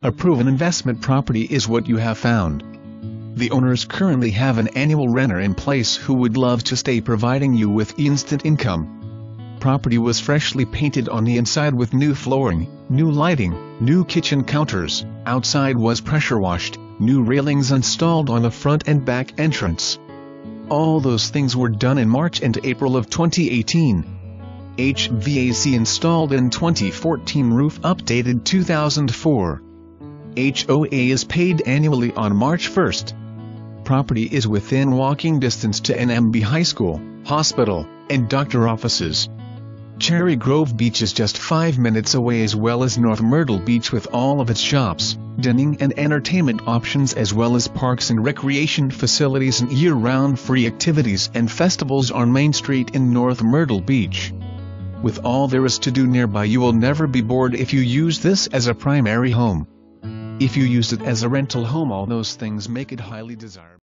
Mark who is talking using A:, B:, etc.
A: A proven investment property is what you have found. The owners currently have an annual renter in place who would love to stay, providing you with instant income. Property was freshly painted on the inside with new flooring, new lighting, new kitchen counters. Outside was pressure washed, new railings installed on the front and back entrance. All those things were done in March and April of 2018. HVAC installed in 2014, roof updated 2004. HOA is paid annually on March 1st. Property is within walking distance to NMB High School, hospital, and doctor offices. Cherry Grove Beach is just 5 minutes away, as well as North Myrtle Beach with all of its shops, dining and entertainment options, as well as parks and recreation facilities and year-round free activities and festivals on Main Street in North Myrtle Beach. With all there is to do nearby, you will never be bored if you use this as a primary home. If you used it as a rental home, all those things make it highly desirable.